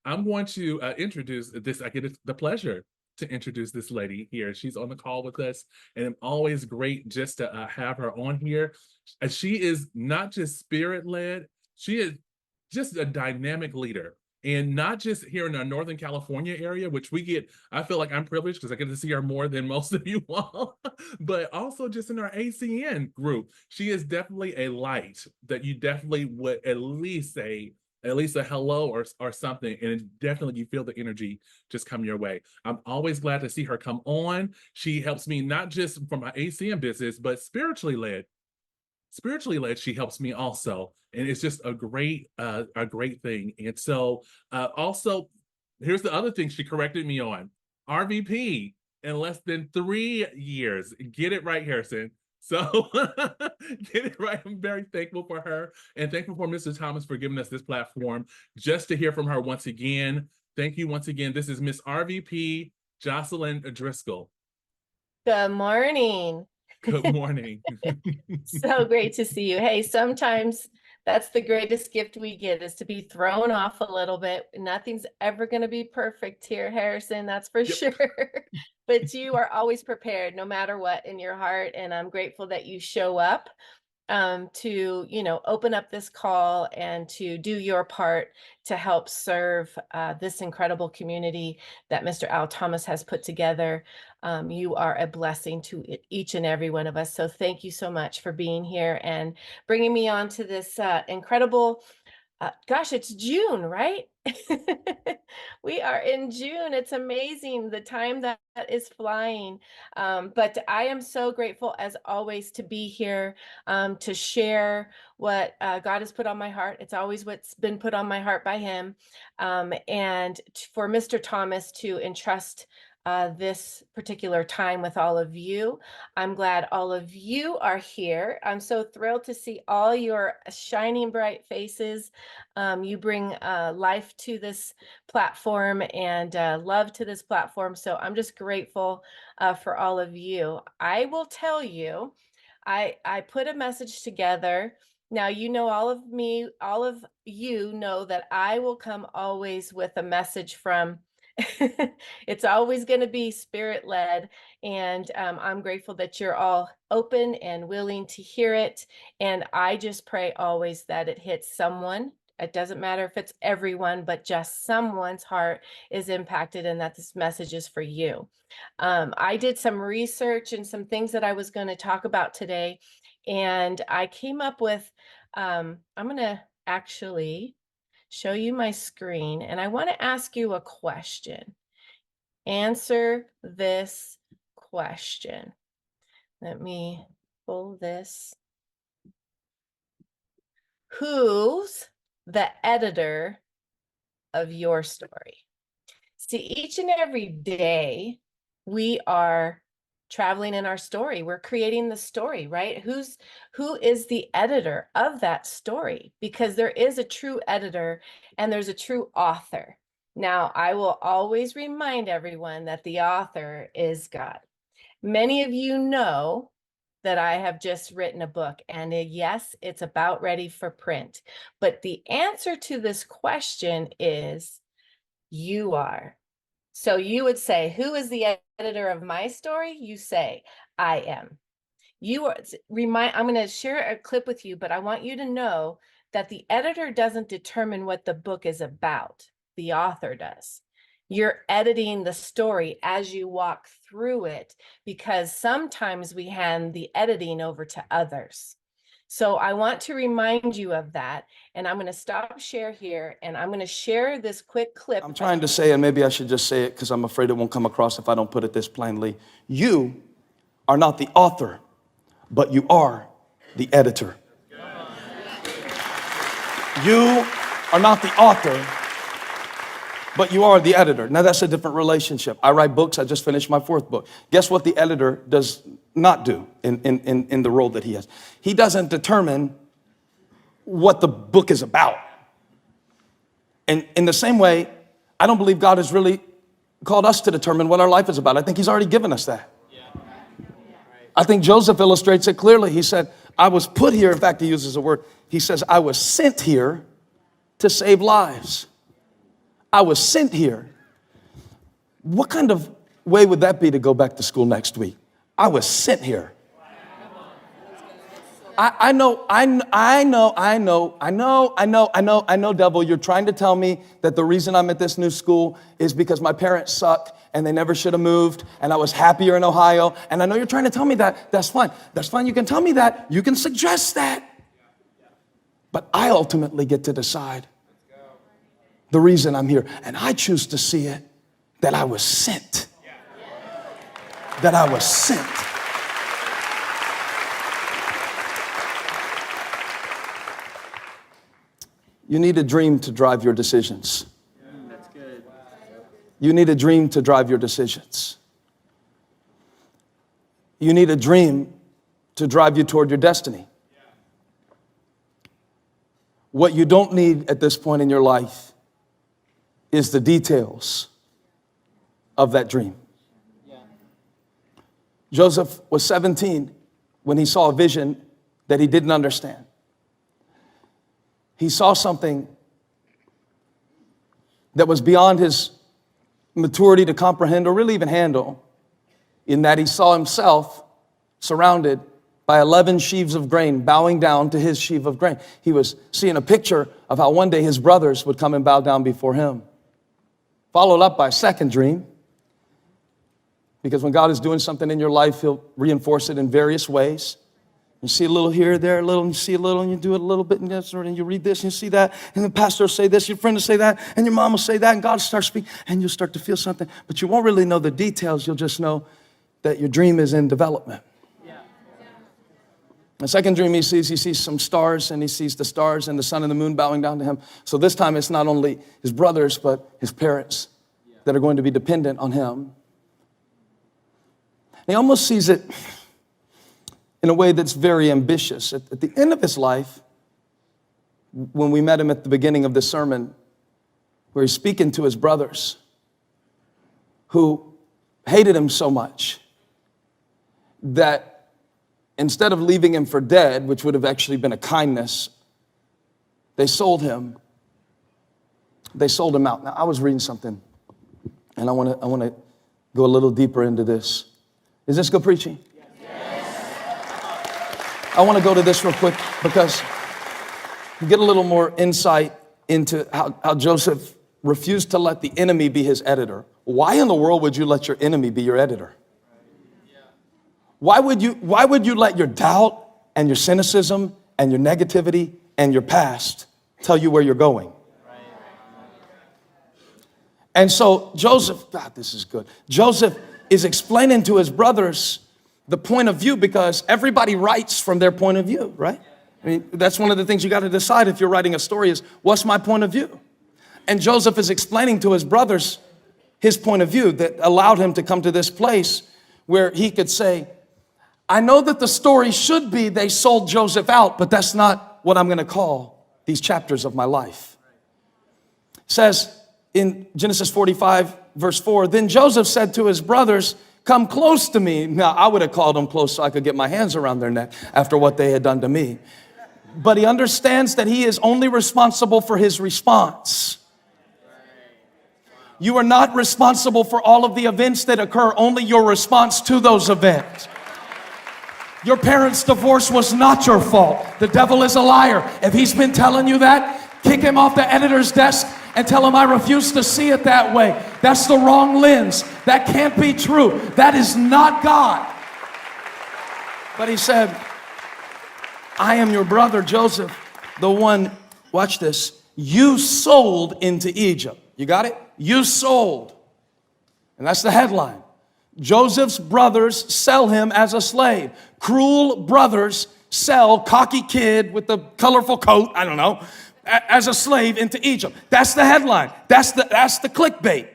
I'm going to introduce this. I get the pleasure to introduce this lady here. She's on the call with us, and it's always great just to have her on here. She is not just spirit led, she is just a dynamic leader. And not just here in our Northern California area, which we get, I feel like I'm privileged because I get to see her more than most of you all, but also just in our ACN group. She is definitely a light that you definitely would at least a hello or something, and it definitely you feel the energy just come your way. I'm always glad to see her come on. She helps me not just for my ACM business, but spiritually led she helps me also, and it's just a great thing. And so also here's the other thing she corrected me on: RVP in less than 3 years. Get it right, Harrison. So get it right. I'm very thankful for her, and thankful for Mr. Thomas for giving us this platform just to hear from her once again. Thank you once again. This is Miss RVP Jocelyn Driskill. Good morning. Good morning. So great to see you. Hey, sometimes that's the greatest gift we get, is to be thrown off a little bit. Nothing's ever going to be perfect here, Harrison, that's for sure. But you are always prepared no matter what in your heart. And I'm grateful that you show up to, open up this call and to do your part to help serve this incredible community that Mr. Al Thomas has put together. You are a blessing to each and every one of us. So thank you so much for being here and bringing me on to this incredible, gosh, it's June, right? We are in June. It's amazing the time that is flying. But I am so grateful, as always, to be here to share what God has put on my heart. It's always what's been put on my heart by Him. And for Mr. Thomas to entrust this particular time with all of you. I'm glad all of you are here. I'm so thrilled to see all your shining bright faces. You bring life to this platform and love to this platform. So I'm just grateful for all of you. I will tell you, I put a message together. Now, all of me, all of you know that I will come always with a message from it's always going to be spirit led. And I'm grateful that you're all open and willing to hear it. And I just pray always that it hits someone. It doesn't matter if it's everyone, but just someone's heart is impacted, and that this message is for you. I did some research and some things that I was going to talk about today. And I came up with, I'm going to actually show you my screen, and I want to ask you a question. Answer this question. Let me pull this. Who's the editor of your story? See, each and every day we are traveling in our story. We're creating the story, right? Who is the editor of that story? Because there is a true editor and there's a true author. Now, I will always remind everyone that the author is God. Many of you know that I have just written a book, and yes, it's about ready for print. But the answer to this question is you are. So you would say, who is the editor of my story? You say, I am. You are. I'm going to share a clip with you, but I want you to know that the editor doesn't determine what the book is about. The author does. You're editing the story as you walk through it, because sometimes we hand the editing over to others. So I want to remind you of that, and I'm going to stop share here, and I'm going to share this quick clip. I'm trying to say, and maybe I should just say it because I'm afraid it won't come across if I don't put it this plainly. You are not the author, but you are the editor. You are not the author, but you are the editor. Now, that's a different relationship. I write books. I just finished my 4th book. Guess what the editor does not do in the role that he has? He doesn't determine what the book is about. And in the same way, I don't believe God has really called us to determine what our life is about. I think He's already given us that. I think Joseph illustrates it clearly. He said, I was put here. In fact, he uses a word. He says, I was sent here to save lives. I was sent here. What kind of way would that be to go back to school next week? I was sent here. I know, devil, you're trying to tell me that the reason I'm at this new school is because my parents suck and they never should have moved and I was happier in Ohio. And I know you're trying to tell me that. That's fine. That's fine. You can tell me that. You can suggest that. But I ultimately get to decide the reason I'm here. And I choose to see it that I was sent. That I was sent. You need a dream to drive your decisions. That's good. You need a dream to drive your decisions. You need a dream to drive you toward your destiny. What you don't need at this point in your life is the details of that dream. Joseph was 17 when he saw a vision that he didn't understand. He saw something that was beyond his maturity to comprehend or really even handle, in that he saw himself surrounded by 11 sheaves of grain, bowing down to his sheaf of grain. He was seeing a picture of how one day his brothers would come and bow down before him. Followed up by a second dream, because when God is doing something in your life, he'll reinforce it in various ways. You see a little here, there, a little, and you see a little, and you do it a little bit, and you read this, and you see that, and the pastor will say this, your friend will say that, and your mom will say that, and God will start speaking, and you'll start to feel something, but you won't really know the details. You'll just know that your dream is in development. The second dream he sees some stars, and he sees the stars and the sun and the moon bowing down to him. So this time it's not only his brothers, but his parents that are going to be dependent on him. And he almost sees it in a way that's very ambitious. At the end of his life, when we met him at the beginning of this sermon, where he's speaking to his brothers who hated him so much that instead of leaving him for dead, which would have actually been a kindness, they sold him. They sold him out. Now, I was reading something, and I want to go a little deeper into this. Is this good preaching? I want to go to this real quick because you get a little more insight into how Joseph refused to let the enemy be his editor. Why in the world would you let your enemy be your editor? Why would you let your doubt and your cynicism and your negativity and your past tell you where you're going? And so Joseph, God, this is good. Joseph is explaining to his brothers the point of view, because everybody writes from their point of view, right? I mean, that's one of the things you got to decide if you're writing a story is, what's my point of view? And Joseph is explaining to his brothers his point of view that allowed him to come to this place where he could say, I know that the story should be they sold Joseph out, but that's not what I'm going to call these chapters of my life. It says in Genesis 45, verse 4, then Joseph said to his brothers, come close to me. Now, I would have called them close so I could get my hands around their neck after what they had done to me. But he understands that he is only responsible for his response. You are not responsible for all of the events that occur, only your response to those events. Your parents' divorce was not your fault. The devil is a liar. If he's been telling you that, kick him off the editor's desk and tell him I refuse to see it that way. That's the wrong lens. That can't be true. That is not God. But he said, I am your brother Joseph, the one, watch this, you sold into Egypt. You got it? You sold. And that's the headline. Joseph's brothers sell him as a slave. Cruel brothers sell cocky kid with the colorful coat, I don't know, as a slave into Egypt. That's the headline. That's the clickbait.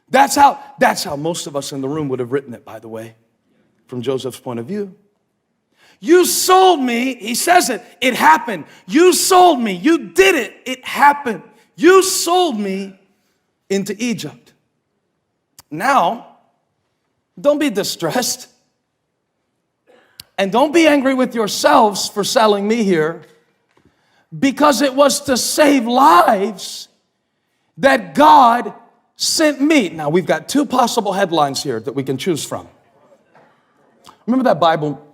That's how most of us in the room would have written it, by the way, from Joseph's point of view. You sold me. He says it. It happened. You sold me. You did it. It happened. You sold me into Egypt. Now, don't be distressed. And don't be angry with yourselves for selling me here, because it was to save lives that God sent me. Now, we've got two possible headlines here that we can choose from. Remember that Bible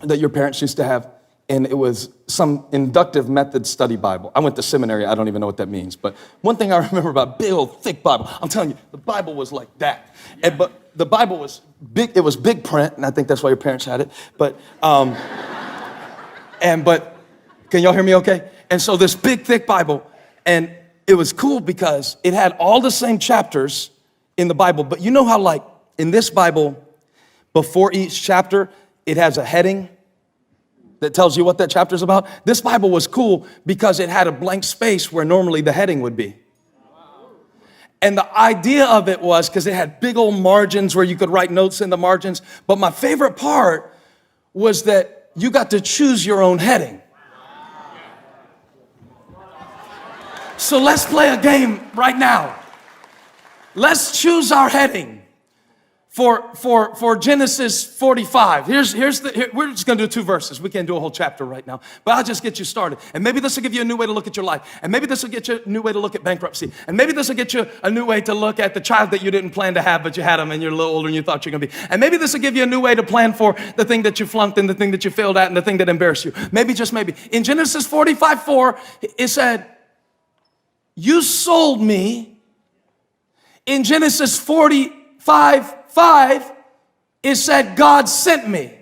that your parents used to have? And it was some inductive method study Bible. I went to seminary. I don't even know what that means. But one thing I remember about big old thick Bible, I'm telling you, the Bible was like that. But the Bible was big. It was big print, and I think that's why your parents had it. But can y'all hear me okay? And so this big thick Bible, and it was cool because it had all the same chapters in the Bible. But you know how, like, in this Bible, before each chapter, it has a heading that tells you what that chapter is about? This Bible was cool because it had a blank space where normally the heading would be. And the idea of it was, because it had big old margins where you could write notes in the margins. But my favorite part was that you got to choose your own heading. So let's play a game right now. Let's choose our heading for Genesis 45. We're just going to do 2 verses. We can't do a whole chapter right now, but I'll just get you started. And maybe this will give you a new way to look at your life. And maybe this will get you a new way to look at bankruptcy. And maybe this will get you a new way to look at the child that you didn't plan to have, but you had them and you're a little older and you thought you're going to be. And maybe this will give you a new way to plan for the thing that you flunked and the thing that you failed at and the thing that embarrassed you. Maybe, just maybe. In Genesis 45:4, it said, you sold me. In Genesis 45:5, it said, God sent me.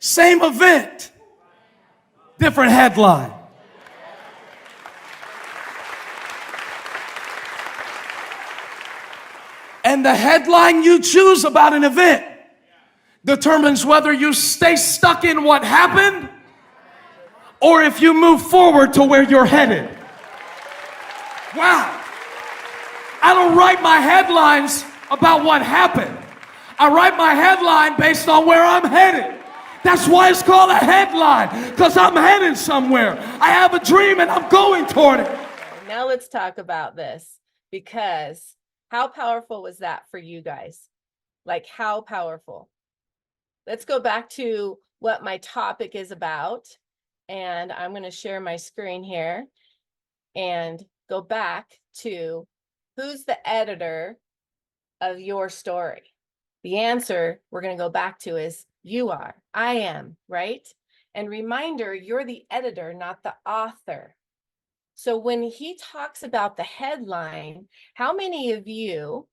Same event, different headline. And the headline you choose about an event determines whether you stay stuck in what happened or if you move forward to where you're headed. Wow. I don't write my headlines about what happened. I write my headline based on where I'm headed. That's why it's called a headline, because I'm headed somewhere. I have a dream and I'm going toward it. Now let's talk about this, because how powerful was that for you guys? Like, how powerful? Let's go back to what my topic is about. And I'm going to share my screen here and go back to who's the editor of your story. The answer we're going to go back to is you are. I am, right? And reminder, you're the editor, not the author. So when he talks about the headline, how many of you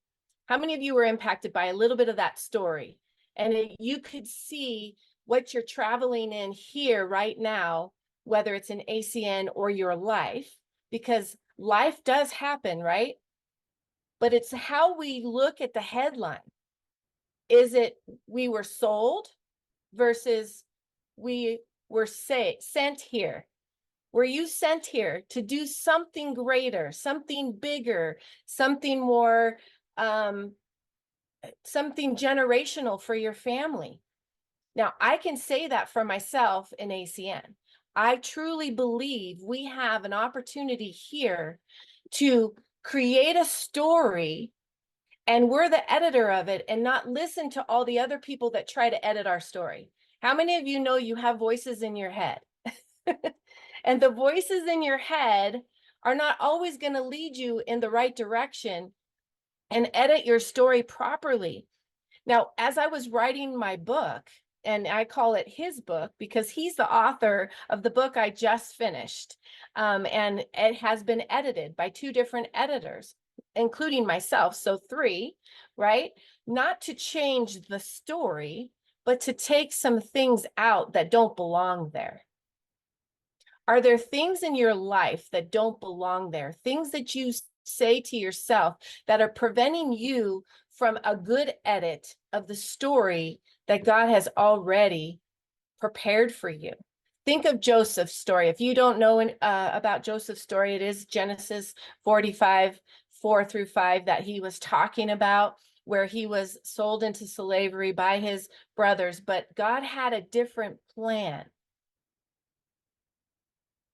were impacted by a little bit of that story? And you could see what you're traveling in here right now, whether it's in ACN or your life, because life does happen, right? But it's how we look at the headline. Is it we were sold versus we were sent here? Were you sent here to do something greater, something bigger, something more, something generational for your family? Now, I can say that for myself in ACN. I truly believe we have an opportunity here to create a story, and we're the editor of it, and not listen to all the other people that try to edit our story. How many of you know you have voices in your head? And the voices in your head are not always going to lead you in the right direction and edit your story properly. Now, as I was writing my book, and I call it his book because he's the author of the book I just finished, and it has been edited by 2 different editors, including myself, so 3, right? Not to change the story, but to take some things out that don't belong there. Are there things in your life that don't belong there? Things that you say to yourself that are preventing you from a good edit of the story that God has already prepared for you? Think of Joseph's story. If you don't know about Joseph's story, it is Genesis 45, 4-5 that he was talking about, where he was sold into slavery by his brothers, but God had a different plan.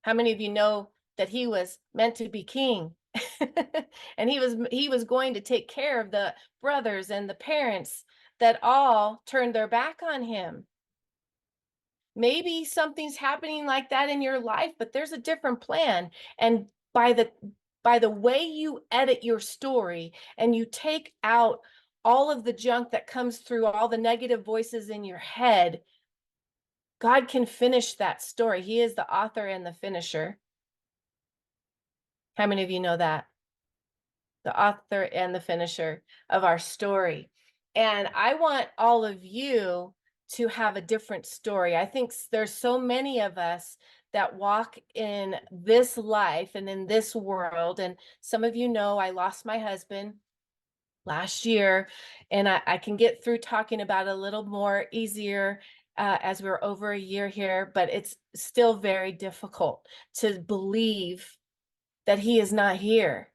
How many of you know that he was meant to be king? And he was going to take care of the brothers and the parents that all turned their back on him. Maybe something's happening like that in your life, but there's a different plan. And by the way you edit your story and you take out all of the junk that comes through, all the negative voices in your head, God can finish that story. He is the author and the finisher. How many of you know that? The author and the finisher of our story. And I want all of you to have a different story. I think there's so many of us that walk in this life and in this world. And some of you know I lost my husband last year, and I can get through talking about it a little more easier as we're over a year here, but it's still very difficult to believe that he is not here.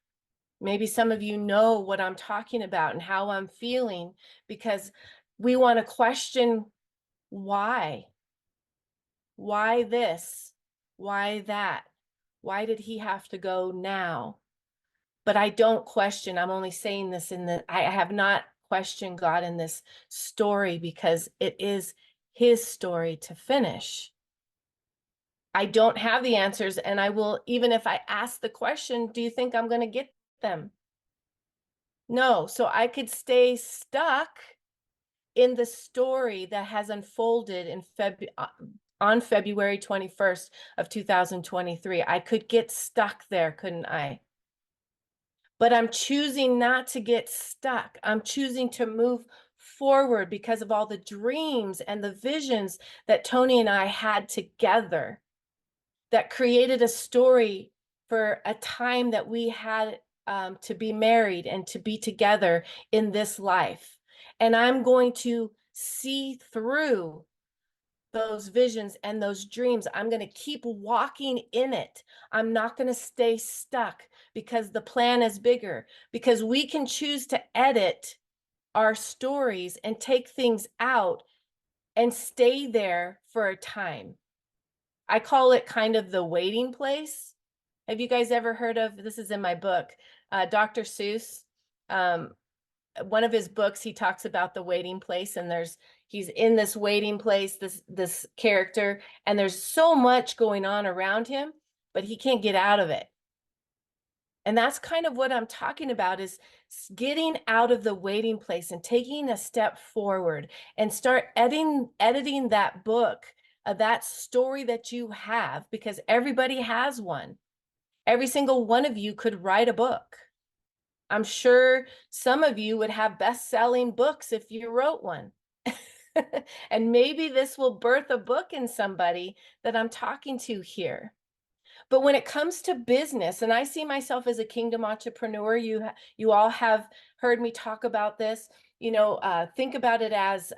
Maybe some of you know what I'm talking about and how I'm feeling, because we want to question why. Why this? Why that? Why did he have to go now? But I don't question. I'm only saying this I have not questioned God in this story because it is his story to finish. I don't have the answers, and I will, even if I ask the question, do you think I'm going to get them? No. So I could stay stuck in the story that has unfolded in on February 21st of 2023. I could get stuck there, couldn't I? But I'm choosing not to get stuck. I'm choosing to move forward because of all the dreams and the visions that Tony and I had together that created a story for a time that we had to be married and to be together in this life. And I'm going to see through those visions and those dreams. I'm going to keep walking in it. I'm not going to stay stuck because the plan is bigger, because we can choose to edit our stories and take things out and stay there for a time. I call it kind of the waiting place. Have you guys ever heard of, this is in my book, Dr. Seuss? One of his books, he talks about the waiting place, and he's in this waiting place, this character, and there's so much going on around him, but he can't get out of it. And that's kind of what I'm talking about, is getting out of the waiting place and taking a step forward and start editing that book, that story that you have, because everybody has one. Every single one of you could write a book. I'm sure some of you would have best-selling books if you wrote one. And maybe this will birth a book in somebody that I'm talking to here. But when it comes to business, and I see myself as a kingdom entrepreneur, you all have heard me talk about this. Think about it as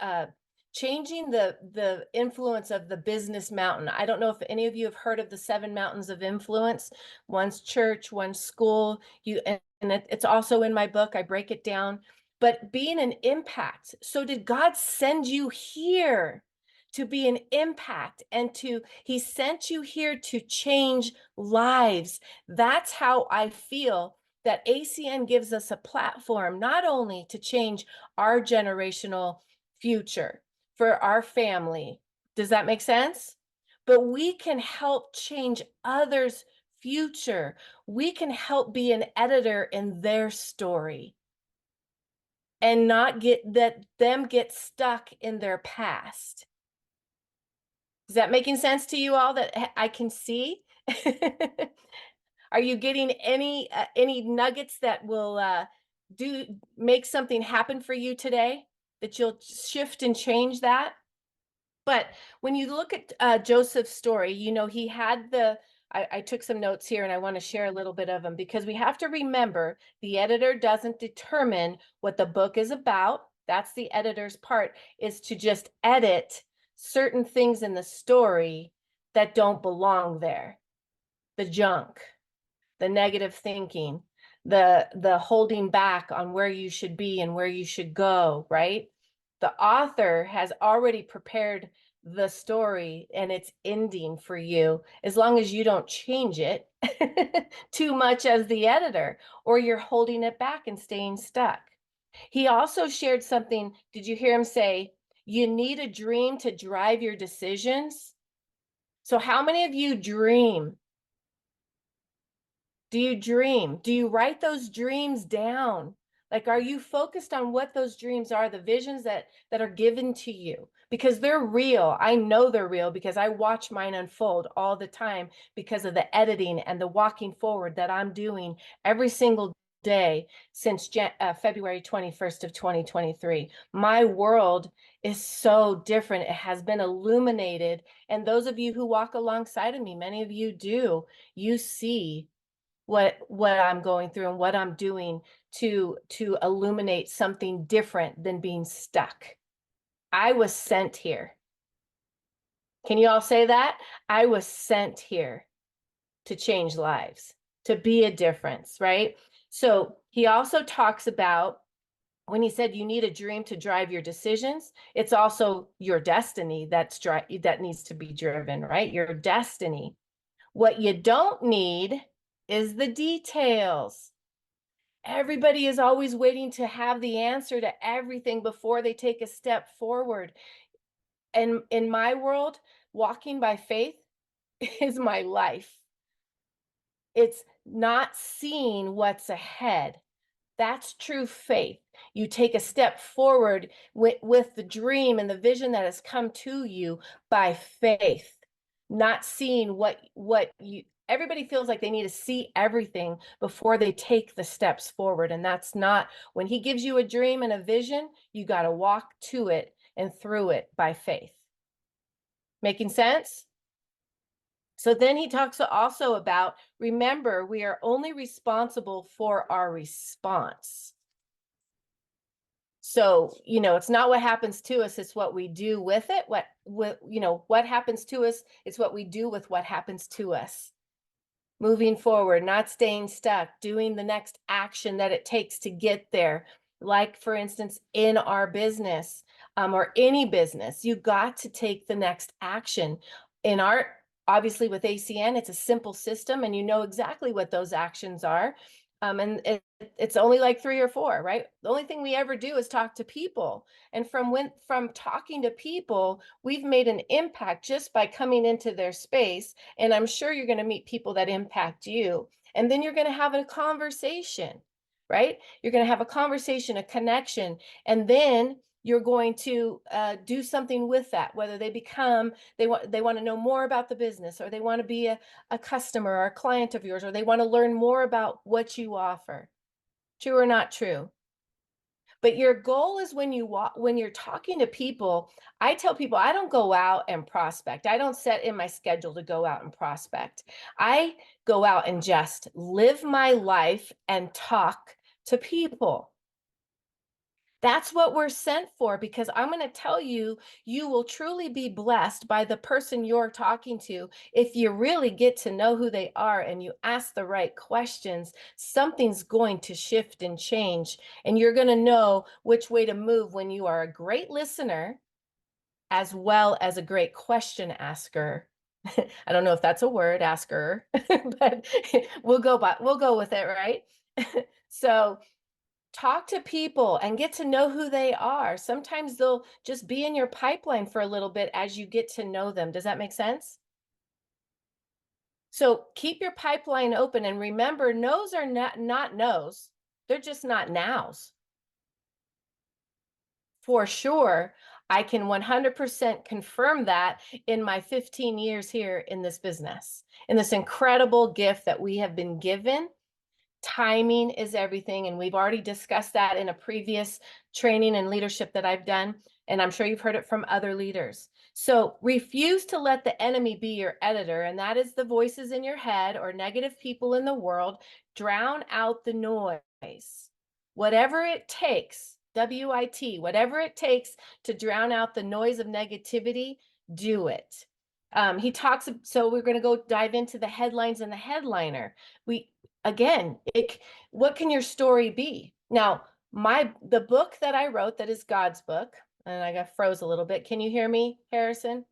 changing the influence of the business mountain. I don't know if any of you have heard of the 7 mountains of influence. One's church, one's school. It's also in my book. I break it down. But being an impact. So did God send you here to be an impact, and he sent you here to change lives? That's how I feel that ACN gives us a platform, not only to change our generational future for our family. Does that make sense? But we can help change others' future. We can help be an editor in their story and not get stuck in their past. Is that making sense to you all, that I can see? Are you getting any nuggets that will make something happen for you today, that you'll shift and change that? But when you look at Joseph's story, he had I took some notes here, and I want to share a little bit of them, because we have to remember the editor doesn't determine what the book is about. That's the editor's part, is to just edit certain things in the story that don't belong there. The junk, the negative thinking, the holding back on where you should be and where you should go, right? The author has already prepared the story and its ending for you, as long as you don't change it too much as the editor, or you're holding it back and staying stuck. He also shared something. Did you hear him say, you need a dream to drive your decisions? So how many of you dream? Do you dream? Do you write those dreams down? Like, are you focused on what those dreams are, the visions that are given to you? Because they're real. I know they're real because I watch mine unfold all the time because of the editing and the walking forward that I'm doing every single day since February 21st of 2023. My world is so different. It has been illuminated. And those of you who walk alongside of me, many of you do, you see what I'm going through and what I'm doing to illuminate something different than being stuck. I was sent here. Can you all say that? I was sent here to change lives, to be a difference, right? So he also talks about when he said you need a dream to drive your decisions, it's also your destiny that needs to be driven, right? Your destiny. What you don't need is the details. Everybody is always waiting to have the answer to everything before they take a step forward. And in my world, walking by faith is my life. It's not seeing what's ahead. That's true faith. You take a step forward with the dream and the vision that has come to you by faith, not seeing what you, everybody feels like they need to see everything before they take the steps forward. And that's not, when he gives you a dream and a vision, you got to walk to it and through it by faith. Making sense? So then he talks also about, remember, we are only responsible for our response. So, it's not what happens to us, it's what we do with it. What happens to us, it's what we do with what happens to us. Moving forward, not staying stuck, doing the next action that it takes to get there. Like, for instance, in our business, or any business, you got to take the next action. Obviously with ACN, it's a simple system and you know exactly what those actions are. And it's only like 3 or 4, right? The only thing we ever do is talk to people. And from talking to people, we've made an impact just by coming into their space. And I'm sure you're going to meet people that impact you. And then you're going to have a conversation, right? You're going to have a conversation, a connection, and then you're going to do something with that, whether they want to know more about the business, or they want to be a customer or a client of yours, or they want to learn more about what you offer. True or not true? But your goal is when you're talking to people, I tell people I don't go out and prospect. I don't set in my schedule to go out and prospect. I go out and just live my life and talk to people. That's what we're sent for, because I'm going to tell you, you will truly be blessed by the person you're talking to. If you really get to know who they are and you ask the right questions, something's going to shift and change. And you're going to know which way to move when you are a great listener, as well as a great question asker. I don't know if that's a word, asker, but we'll go with it, right? So talk to people and get to know who they are. Sometimes they'll just be in your pipeline for a little bit as you get to know them. Does that make sense? So keep your pipeline open, and remember, no's are not no's. They're just not nows. For sure, I can 100% confirm that in my 15 years here in this business, in this incredible gift that we have been given. Timing is everything. And we've already discussed that in a previous training and leadership that I've done. And I'm sure you've heard it from other leaders. So refuse to let the enemy be your editor. And that is the voices in your head or negative people in the world. Drown out the noise. Whatever it takes, WIT, whatever it takes to drown out the noise of negativity, do it. He talks, so we're going to go dive into the headlines and the headliner. What can your story be? Now, the book that I wrote, that is God's book, and I got froze a little bit. Can you hear me, Harrison?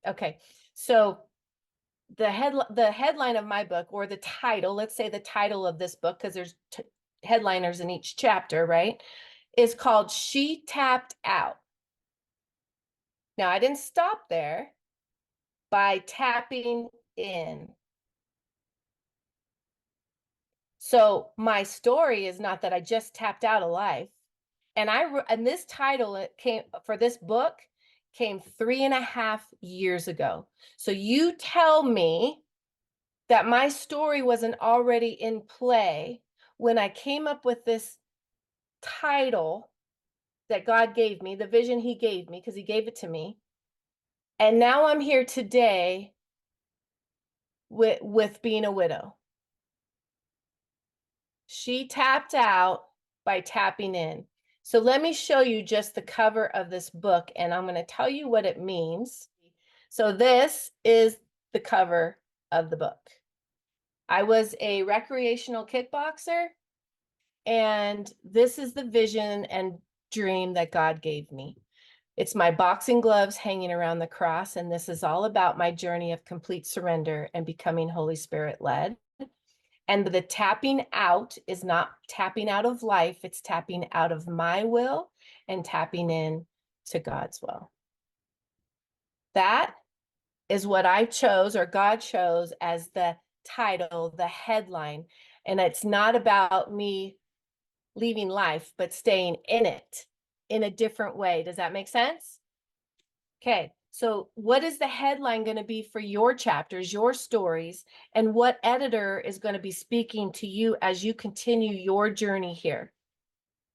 Okay. So the headline of my book, or the title, let's say the title of this book, because there's headliners in each chapter, right, is called She Tapped Out. Now, I didn't stop there. By tapping in. So my story is not that I just tapped out of life. And this title, it came for this book, came 3.5 years ago. So you tell me that my story wasn't already in play when I came up with this title that God gave me, the vision he gave me, because he gave it to me. And now I'm here today with being a widow. She tapped out by tapping in. So let me show you just the cover of this book, and I'm going to tell you what it means. So this is the cover of the book. I was a recreational kickboxer, and this is the vision and dream that God gave me. It's my boxing gloves hanging around the cross, and this is all about my journey of complete surrender and becoming Holy Spirit led. And the tapping out is not tapping out of life, it's tapping out of my will and tapping in to God's will. That is what I chose, or God chose, as the title, the headline. And it's not about me leaving life, but staying in it in a different way. Does that make sense? Okay, so what is the headline going to be for your chapters, your stories, and what editor is going to be speaking to you as you continue your journey here?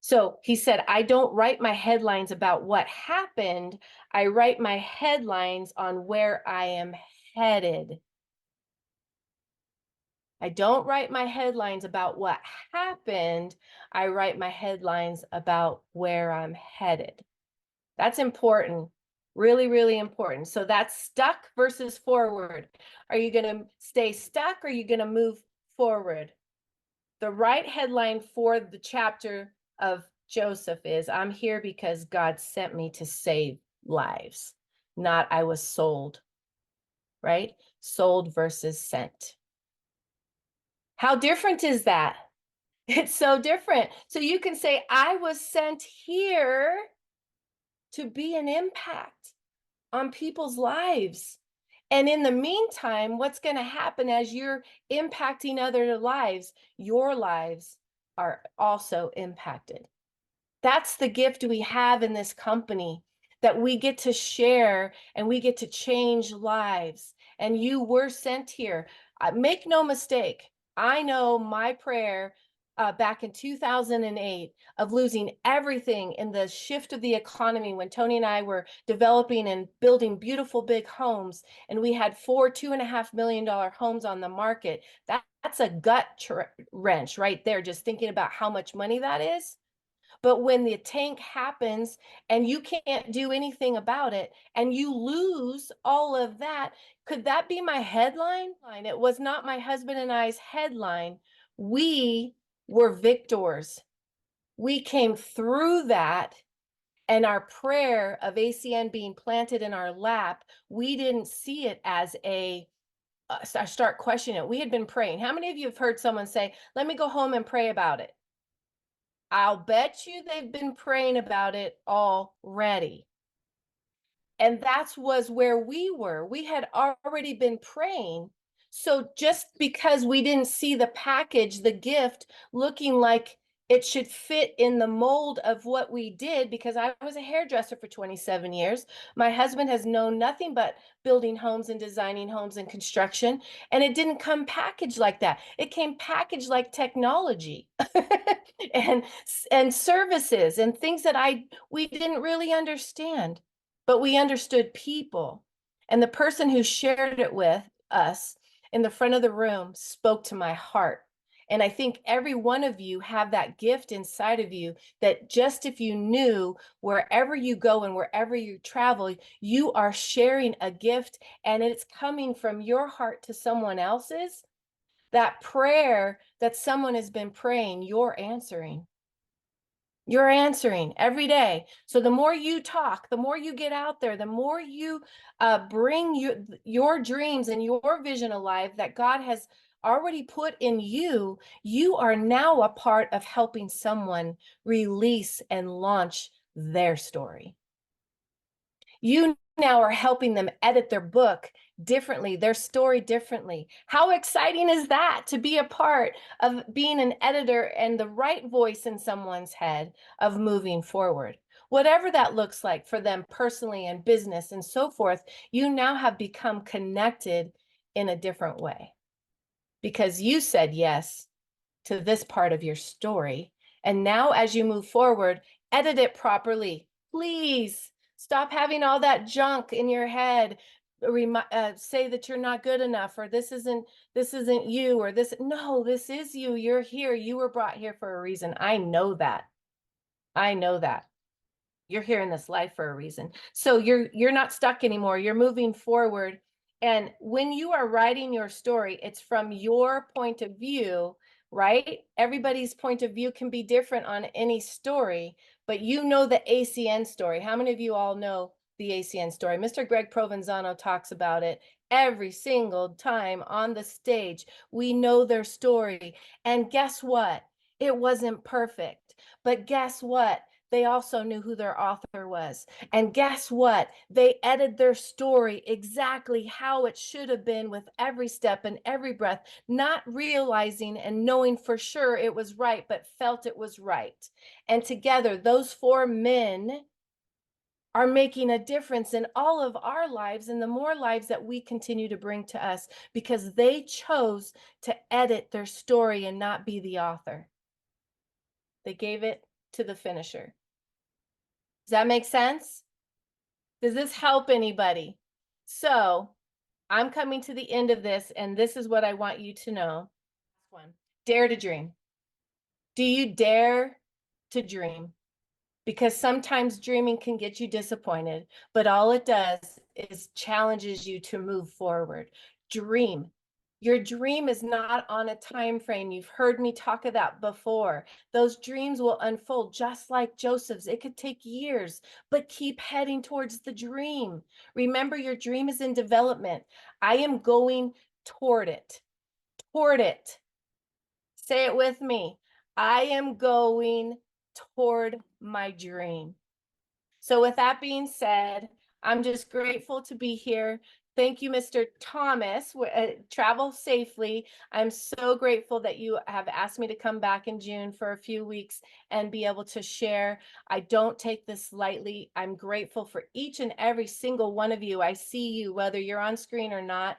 So he said, I don't write my headlines about what happened. I write my headlines on where I am headed. I don't write my headlines about what happened. I write my headlines about where I'm headed. That's important. Really, really important. So that's stuck versus forward. Are you going to stay stuck, or are you going to move forward? The right headline for the chapter of Joseph is, I'm here because God sent me to save lives, not I was sold, right? Sold versus sent. How different is that? It's so different. So you can say, I was sent here to be an impact on people's lives. And in the meantime, what's going to happen as you're impacting other lives? Your lives are also impacted. That's the gift we have in this company, that we get to share and we get to change lives. And you were sent here. Make no mistake, I know my prayer back in 2008 of losing everything in the shift of the economy, when Tony and I were developing and building beautiful big homes, and we had 4 $2.5 million homes on the market. That's a gut wrench right there, just thinking about how much money that is. But when the tank happens and you can't do anything about it and you lose all of that, could that be my headline? It was not my husband and I's headline. We were victors. We came through that, and our prayer of ACN being planted in our lap, we didn't see it as I start questioning it. We had been praying. How many of you have heard someone say, let me go home and pray about it? I'll bet you they've been praying about it already. And that was where we were. We had already been praying. So just because we didn't see the package, the gift, looking like it should fit in the mold of what we did, because I was a hairdresser for 27 years. My husband has known nothing but building homes and designing homes and construction. And it didn't come packaged like that. It came packaged like technology and services and things that we didn't really understand. But we understood people. And the person who shared it with us in the front of the room spoke to my heart. And I think every one of you have that gift inside of you, that just if you knew, wherever you go and wherever you travel, you are sharing a gift, and it's coming from your heart to someone else's. That prayer that someone has been praying, you're answering. You're answering every day. So the more you talk, the more you get out there, the more you bring your dreams and your vision alive that God has already put in you, you are now a part of helping someone release and launch their story. You now are helping them edit their book, differently, their story differently. How exciting is that to be a part of being an editor and the right voice in someone's head of moving forward? Whatever that looks like for them personally and business and so forth, you now have become connected in a different way because you said yes to this part of your story. And now as you move forward, edit it properly. Please stop having all that junk in your head. Say that you're not good enough, or this isn't you, or this. No, this is you. You're here. You were brought here for a reason. I know that. I know that. You're here in this life for a reason. So you're not stuck anymore. You're moving forward. And when you are writing your story, it's from your point of view, right? Everybody's point of view can be different on any story, but you know the ACN story. How many of you all know the ACN story? Mr. Greg Provenzano talks about it every single time on the stage. We know their story. And guess what? It wasn't perfect. But guess what? They also knew who their author was. And guess what? They edited their story exactly how it should have been with every step and every breath, not realizing and knowing for sure it was right, but felt it was right. And together, those 4 men are making a difference in all of our lives and the more lives that we continue to bring to us because they chose to edit their story and not be the author. They gave it to the finisher. Does that make sense? Does this help anybody? So I'm coming to the end of this, and this is what I want you to know. One, dare to dream. Do you dare to dream? Because sometimes dreaming can get you disappointed, but all it does is challenges you to move forward. Dream. Your dream is not on a time frame. You've heard me talk of that before. Those dreams will unfold just like Joseph's. It could take years, but keep heading towards the dream. Remember, your dream is in development. I am going toward it. Toward it. Say it with me. I am going toward my dream. So with that being said, I'm just grateful to be here. Thank you, Mr. Thomas. Travel safely. I'm so grateful that you have asked me to come back in June for a few weeks and be able to share. I don't take this lightly. I'm grateful for each and every single one of you. I see you, whether you're on screen or not.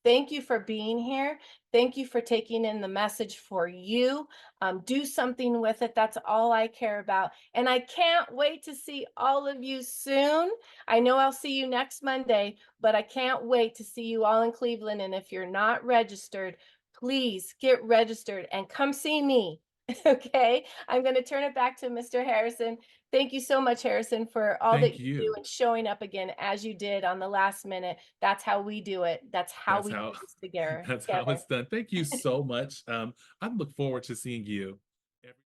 Thank you for being here. Thank you for taking in the message for you. Do something with it. That's all I care about. And I can't wait to see all of you soon. I know I'll see you next Monday, but I can't wait to see you all in Cleveland. And if you're not registered, please get registered and come see me. Okay, I'm going to turn it back to Mr. Harrison. Thank you so much, Harrison, for all that Thank you do you. and showing up again as you did on the last minute. That's how we do it. That's how That's we how do this together. that's how it's done. Thank you so much. I look forward to seeing you